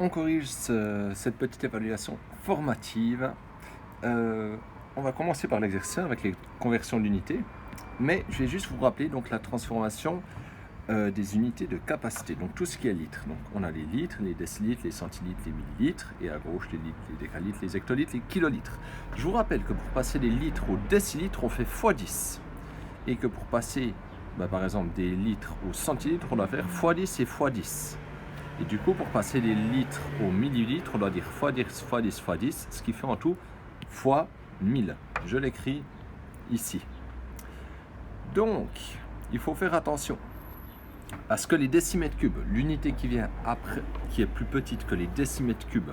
On corrige cette petite évaluation formative. On va commencer par l'exercice avec les conversions d'unités, mais je vais juste vous rappeler donc la transformation des unités de capacité, donc tout ce qui est litres. Donc on a les litres, les décilitres, les centilitres, les millilitres, et à gauche les litres, les décalitres, les hectolitres, les kilolitres. Je vous rappelle que pour passer des litres au décilitre, on fait x10, et que pour passer par exemple des litres au centilitre, on doit faire x10 et x10. Et du coup, pour passer des litres au millilitre, on doit dire x10, x10, x10, ce qui fait en tout x 1000. Je l'écris ici. Donc, il faut faire attention. Parce que les décimètres cubes, l'unité qui vient après, qui est plus petite que les décimètres cubes,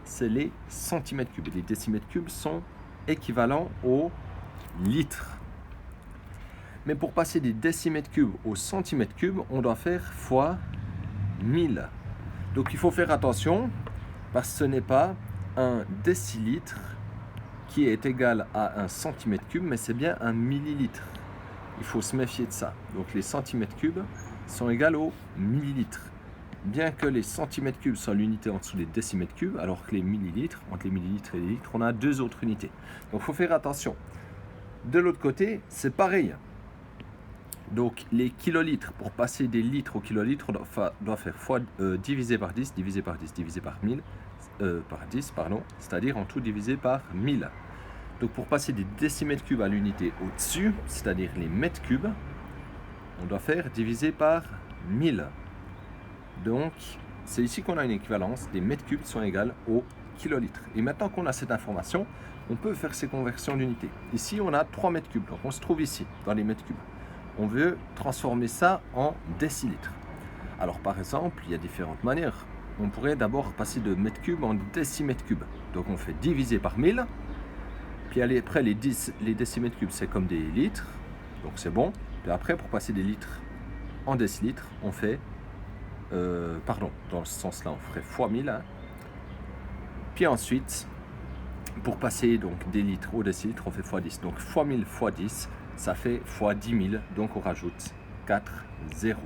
c'est les centimètres cubes. Et les décimètres cubes sont équivalents aux litres. Mais pour passer des décimètres cubes aux centimètres cubes, on doit faire fois 1000. Donc il faut faire attention, parce que ce n'est pas un décilitre qui est égal à un centimètre cube, mais c'est bien un millilitre. Il faut se méfier de ça. Donc les centimètres cubes sont égaux au millilitre. Bien que les centimètres cubes soient l'unité en dessous des décimètres cubes, alors que les millilitres, entre les millilitres et les litres, on a deux autres unités. Donc il faut faire attention. De l'autre côté, c'est pareil. Donc les kilolitres, pour passer des litres au kilolitre, on doit faire divisé par 10, divisé par 10, divisé par 1000, par 10, pardon, c'est-à-dire en tout divisé par 1000. Donc pour passer des décimètres cubes à l'unité au-dessus, c'est-à-dire les mètres cubes, on doit faire divisé par 1000. Donc c'est ici qu'on a une équivalence, les mètres cubes sont égales au kilolitre. Et maintenant qu'on a cette information, on peut faire ces conversions d'unités. Ici on a 3 mètres cubes, donc on se trouve ici, dans les mètres cubes. On veut transformer ça en décilitres. Alors par exemple, il y a différentes manières. On pourrait d'abord passer de mètres cubes en décimètres cubes. Donc on fait diviser par 1000. Puis après les décimètres cubes, c'est comme des litres. Donc c'est bon. Puis après, pour passer des litres en décilitres, on fait... dans ce sens-là, on ferait fois 1000. Hein. Puis ensuite, pour passer donc des litres au décilitre, on fait fois 10. Donc fois 1000 fois 10, ça fait fois 10 000, donc on rajoute 4 zéros.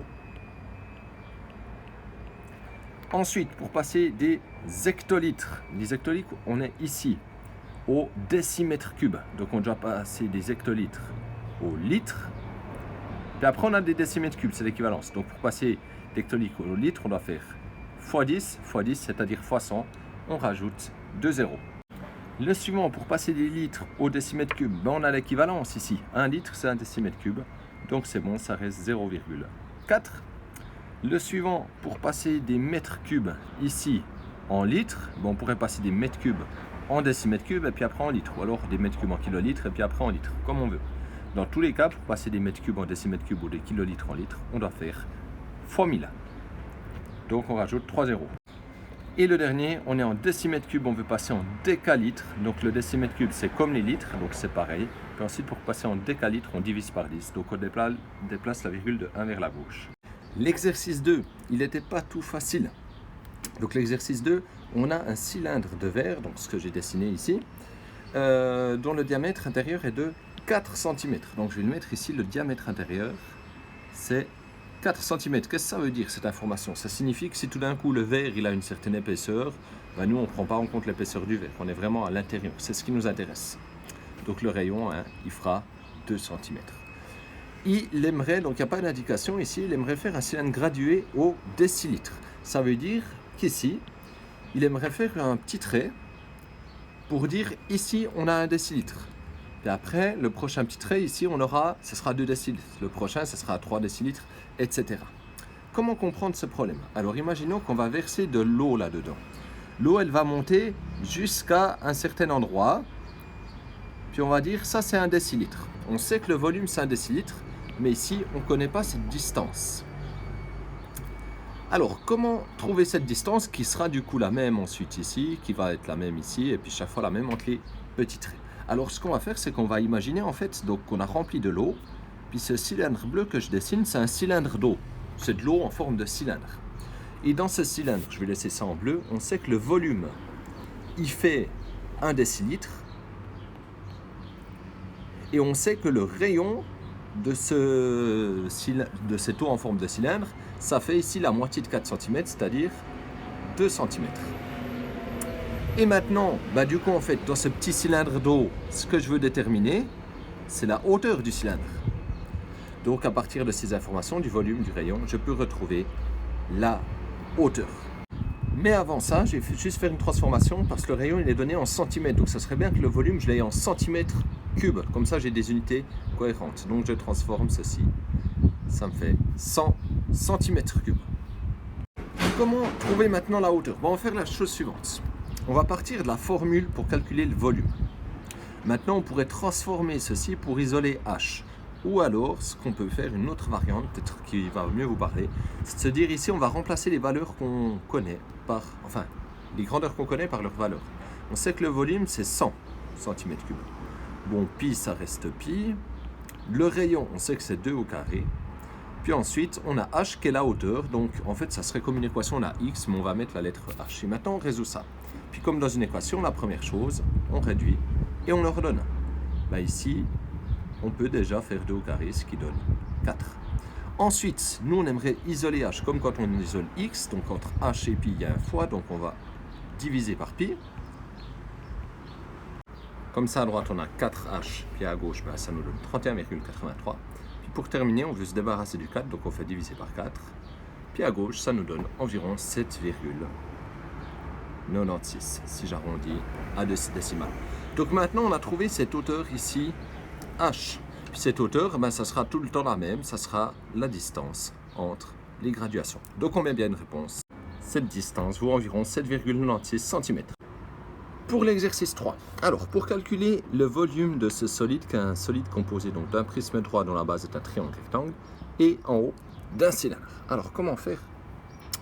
Ensuite, pour passer des hectolitres, les hectolitres, on est ici au décimètre cube. Donc on doit passer des hectolitres au litre. Puis après, on a des décimètres cubes, c'est l'équivalence. Donc pour passer d'hectolitres au litre, on doit faire fois 10, c'est-à-dire fois 100. On rajoute 2 zéros. Le suivant, pour passer des litres au décimètre cube, on a l'équivalence ici. 1 litre, c'est un décimètre cube. Donc c'est bon, ça reste 0,4. Le suivant, pour passer des mètres cubes ici en litres, on pourrait passer des mètres cubes en décimètres cubes et puis après en litres. Ou alors des mètres cubes en kilolitres et puis après en litres, comme on veut. Dans tous les cas, pour passer des mètres cubes en décimètres cubes ou des kilolitres en litres, on doit faire fois 1000. Donc on rajoute 3 zéros. Et le dernier, on est en décimètres cubes, on veut passer en décalitres. Donc le décimètre cube, c'est comme les litres, donc c'est pareil. Puis ensuite, pour passer en décalitres, on divise par 10. Donc on déplace la virgule de 1 vers la gauche. L'exercice 2, il n'était pas tout facile. Donc l'exercice 2, on a un cylindre de verre, donc ce que j'ai dessiné ici, dont le diamètre intérieur est de 4 cm. Donc je vais le mettre ici, le diamètre intérieur, c'est 4 cm, qu'est-ce que ça veut dire cette information? Ça signifie que si tout d'un coup le verre il a une certaine épaisseur, nous on ne prend pas en compte l'épaisseur du verre, on est vraiment à l'intérieur, c'est ce qui nous intéresse. Donc le rayon, il fera 2 cm. Il aimerait, donc il n'y a pas d'indication ici, il aimerait faire un cylindre gradué au décilitre. Ça veut dire qu'ici, il aimerait faire un petit trait pour dire ici on a un décilitre. Et après, le prochain petit trait ici, ce sera 2 décilitres. Le prochain, ce sera 3 décilitres, etc. Comment comprendre ce problème? Alors, imaginons qu'on va verser de l'eau là-dedans. L'eau, elle va monter jusqu'à un certain endroit. Puis on va dire, ça c'est un décilitre. On sait que le volume c'est un décilitre, mais ici, on ne connaît pas cette distance. Alors, comment trouver cette distance qui sera du coup la même ensuite ici, qui va être la même ici, et puis chaque fois la même entre les petits traits? Alors, ce qu'on va faire, c'est qu'on va imaginer en fait donc qu'on a rempli de l'eau, puis ce cylindre bleu que je dessine, c'est un cylindre d'eau. C'est de l'eau en forme de cylindre. Et dans ce cylindre, je vais laisser ça en bleu, on sait que le volume, il fait 1 décilitre, et on sait que le rayon de cette eau en forme de cylindre, ça fait ici la moitié de 4 cm, c'est-à-dire 2 cm. Et maintenant, du coup, en fait, dans ce petit cylindre d'eau, ce que je veux déterminer, c'est la hauteur du cylindre. Donc, à partir de ces informations, du volume, du rayon, je peux retrouver la hauteur. Mais avant ça, je vais juste faire une transformation parce que le rayon, il est donné en centimètres. Donc, ça serait bien que le volume, je l'aie en centimètres cubes. Comme ça, j'ai des unités cohérentes. Donc, je transforme ceci. Ça me fait 100 centimètres cubes. Comment trouver maintenant la hauteur? On va faire la chose suivante. On va partir de la formule pour calculer le volume. Maintenant, on pourrait transformer ceci pour isoler H. Ou alors, ce qu'on peut faire, une autre variante, peut-être qui va mieux vous parler, c'est de se dire ici, on va remplacer les valeurs qu'on connaît par, enfin, les grandeurs qu'on connaît par leurs valeurs. On sait que le volume, c'est 100 cm3. Bon, pi, ça reste pi. Le rayon, on sait que c'est 2 au carré. Puis ensuite, on a h qui est la hauteur. Donc, en fait, ça serait comme une équation, on a x, mais on va mettre la lettre h. Et maintenant, on résout ça. Puis, comme dans une équation, la première chose, on réduit et on le redonne. Ici, on peut déjà faire 2 au carré, ce qui donne 4. Ensuite, nous, on aimerait isoler h, comme quand on isole x. Donc, entre h et pi, il y a un fois. Donc, on va diviser par pi. Comme ça, à droite, on a 4h, puis à gauche, ça nous donne 31,83. Puis pour terminer, on veut se débarrasser du 4, donc on fait diviser par 4. Puis à gauche, ça nous donne environ 7,96, si j'arrondis à 2 décimales. Donc maintenant, on a trouvé cette hauteur ici, h. Puis cette hauteur, ça sera tout le temps la même, ça sera la distance entre les graduations. Donc on met bien une réponse. Cette distance vaut environ 7,96 cm. Pour l'exercice 3, alors pour calculer le volume de ce solide, qui est un solide composé donc d'un prisme droit dont la base est un triangle rectangle, et en haut d'un cylindre. Alors comment faire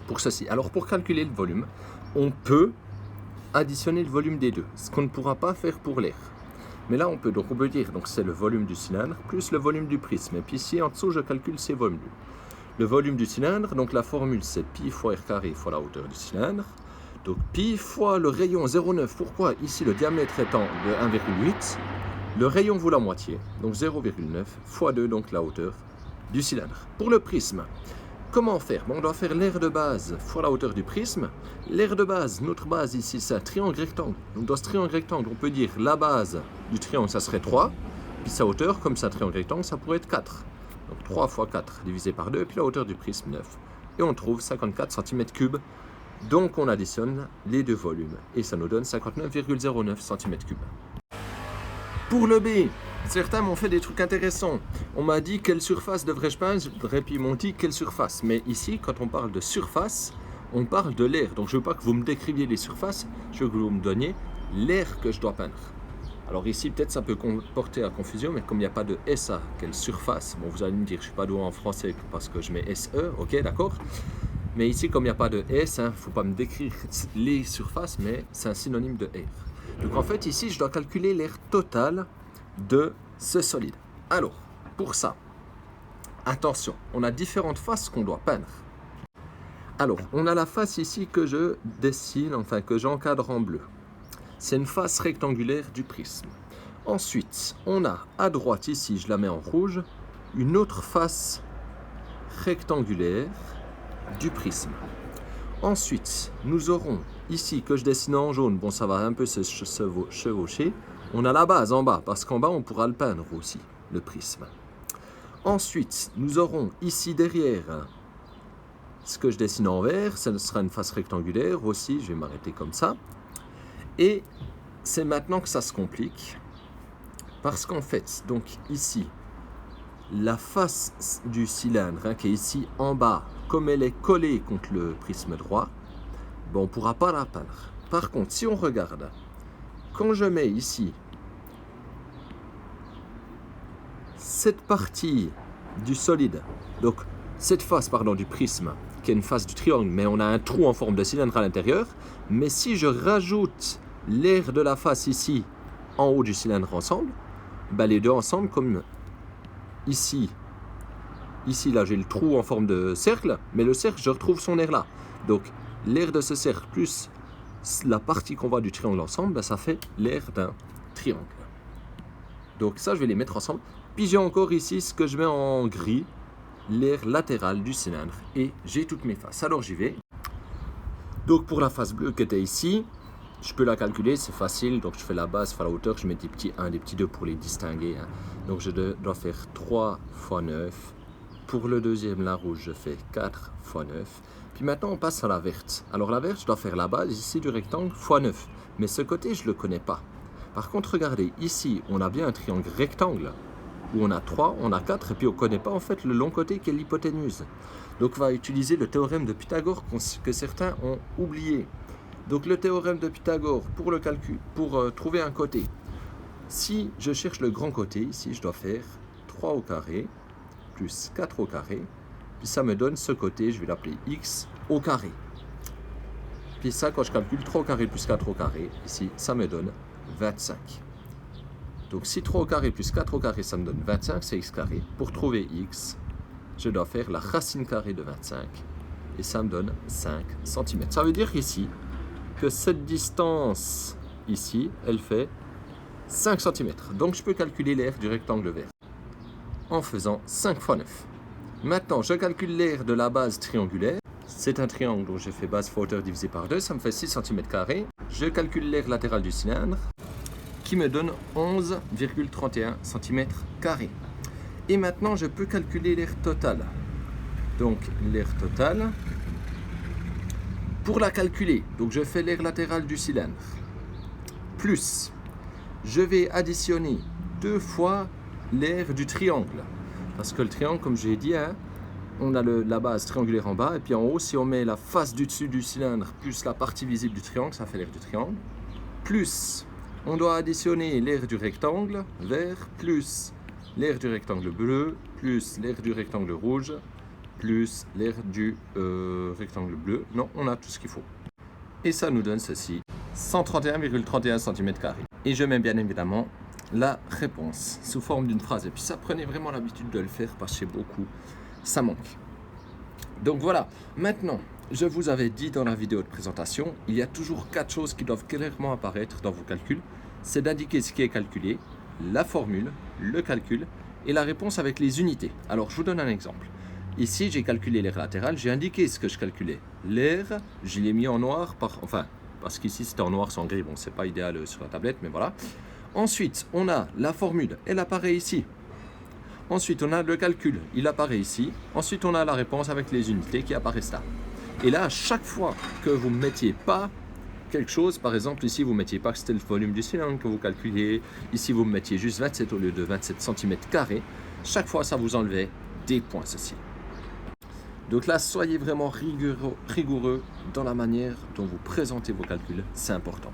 pour ceci? Alors pour calculer le volume, on peut additionner le volume des deux, ce qu'on ne pourra pas faire pour l'air. Mais là on peut dire, donc c'est le volume du cylindre plus le volume du prisme. Et puis ici en dessous je calcule ces volumes. Le volume du cylindre, donc la formule c'est pi fois r carré fois la hauteur du cylindre. Donc pi fois le rayon 0,9. Pourquoi ici le diamètre étant de 1,8, le rayon vaut la moitié. Donc 0,9 fois 2, donc la hauteur du cylindre. Pour le prisme, comment faire? On doit faire l'aire de base fois la hauteur du prisme. L'aire de base, notre base ici, c'est un triangle rectangle. Donc dans ce triangle rectangle, on peut dire la base du triangle, ça serait 3. Puis sa hauteur, comme c'est un triangle rectangle, ça pourrait être 4. Donc 3 fois 4 divisé par 2, puis la hauteur du prisme 9. Et on trouve 54 cm3. Donc on additionne les deux volumes et ça nous donne 59,09 cm3. Pour le B, certains m'ont fait des trucs intéressants. On m'a dit quelle surface devrais-je peindre, puis ils m'ont dit quelle surface. Mais ici, quand on parle de surface, on parle de l'air. Donc je ne veux pas que vous me décriviez les surfaces, je veux que vous me donniez l'air que je dois peindre. Alors ici, peut-être ça peut porter à confusion, mais comme il n'y a pas de SA, quelle surface, bon vous allez me dire, je ne suis pas doué en français parce que je mets SE, ok d'accord. Mais ici, comme il n'y a pas de S, il ne faut pas me décrire les surfaces, mais c'est un synonyme de air. Donc en fait, ici, je dois calculer l'air total de ce solide. Alors, pour ça, attention, on a différentes faces qu'on doit peindre. Alors, on a la face ici que je dessine, enfin que j'encadre en bleu. C'est une face rectangulaire du prisme. Ensuite, on a à droite ici, je la mets en rouge, une autre face rectangulaire du prisme. Ensuite, nous aurons ici que je dessine en jaune, bon ça va un peu se chevaucher, on a la base en bas, parce qu'en bas on pourra le peindre aussi, le prisme. Ensuite, nous aurons ici derrière ce que je dessine en vert, ce sera une face rectangulaire aussi, je vais m'arrêter comme ça. Et c'est maintenant que ça se complique, parce qu'en fait, donc ici, la face du cylindre qui est ici en bas, comme elle est collée contre le prisme droit, on ne pourra pas la peindre. Par contre, si on regarde, quand je mets ici cette partie du solide, donc cette face du prisme, qui est une face du triangle, mais on a un trou en forme de cylindre à l'intérieur, mais si je rajoute l'aire de la face ici, en haut du cylindre ensemble, les deux ensemble, comme ici, là, j'ai le trou en forme de cercle, mais le cercle, je retrouve son aire là. Donc, l'aire de ce cercle plus la partie qu'on voit du triangle ensemble, ça fait l'aire d'un triangle. Donc ça, je vais les mettre ensemble. Puis j'ai encore ici ce que je mets en gris, l'aire latérale du cylindre. Et j'ai toutes mes faces. Alors j'y vais. Donc pour la face bleue qui était ici, je peux la calculer, c'est facile. Donc je fais la base fois la hauteur, je mets des petits 1, des petits 2 pour les distinguer. Donc je dois faire 3 fois 9. Pour le deuxième, la rouge, je fais 4 fois 9. Puis maintenant, on passe à la verte. Alors la verte, je dois faire la base ici du rectangle fois 9. Mais ce côté, je ne le connais pas. Par contre, regardez, ici, on a bien un triangle rectangle où on a 3, on a 4, et puis on ne connaît pas en fait le long côté qui est l'hypoténuse. Donc on va utiliser le théorème de Pythagore que certains ont oublié. Donc le théorème de Pythagore pour le calcul, pour trouver un côté. Si je cherche le grand côté, ici je dois faire 3 au carré plus 4 au carré. Puis ça me donne ce côté, je vais l'appeler x au carré. Puis ça, quand je calcule 3 au carré plus 4 au carré, ici, ça me donne 25. Donc si 3 au carré plus 4 au carré, ça me donne 25, c'est x carré. Pour trouver x, je dois faire la racine carrée de 25. Et ça me donne 5 cm. Ça veut dire ici que cette distance ici, elle fait 5 cm. Donc je peux calculer l'aire du rectangle vert en faisant 5 fois 9. Maintenant, je calcule l'aire de la base triangulaire. C'est un triangle dont j'ai fait base fois hauteur divisé par 2, ça me fait 6 cm². Je calcule l'aire latérale du cylindre qui me donne 11,31 cm². Et maintenant, je peux calculer l'aire totale. Donc, l'aire totale, pour la calculer, donc je fais l'aire latérale du cylindre, plus, je vais additionner 2 fois l'aire du triangle. Parce que le triangle, comme j'ai dit, on a la base triangulaire en bas, et puis en haut, si on met la face du dessus du cylindre, plus la partie visible du triangle, ça fait l'aire du triangle, plus, on doit additionner l'aire du rectangle vert, plus l'aire du rectangle bleu, plus l'aire du rectangle rouge, plus l'aire du rectangle bleu. Non, on a tout ce qu'il faut. Et ça nous donne ceci, 131,31 cm². Et je mets bien évidemment la réponse sous forme d'une phrase. Et puis ça, prenez vraiment l'habitude de le faire parce que chez beaucoup, ça manque. Donc voilà, maintenant, je vous avais dit dans la vidéo de présentation, il y a toujours 4 choses qui doivent clairement apparaître dans vos calculs. C'est d'indiquer ce qui est calculé, la formule, le calcul et la réponse avec les unités. Alors, je vous donne un exemple. Ici, j'ai calculé l'aire latérale, j'ai indiqué ce que je calculais. L'aire, je l'ai mis en noir, parce qu'ici c'était en noir sans gris, bon, c'est pas idéal sur la tablette, mais voilà. Ensuite, on a la formule, elle apparaît ici. Ensuite, on a le calcul, il apparaît ici. Ensuite, on a la réponse avec les unités qui apparaissent là. Et là, à chaque fois que vous ne mettiez pas quelque chose, par exemple, ici, vous ne mettiez pas que c'était le volume du cylindre que vous calculiez. Ici, vous mettiez juste 27 au lieu de 27 cm². Chaque fois, ça vous enlevait des points, ceci. Donc là, soyez vraiment rigoureux dans la manière dont vous présentez vos calculs, c'est important.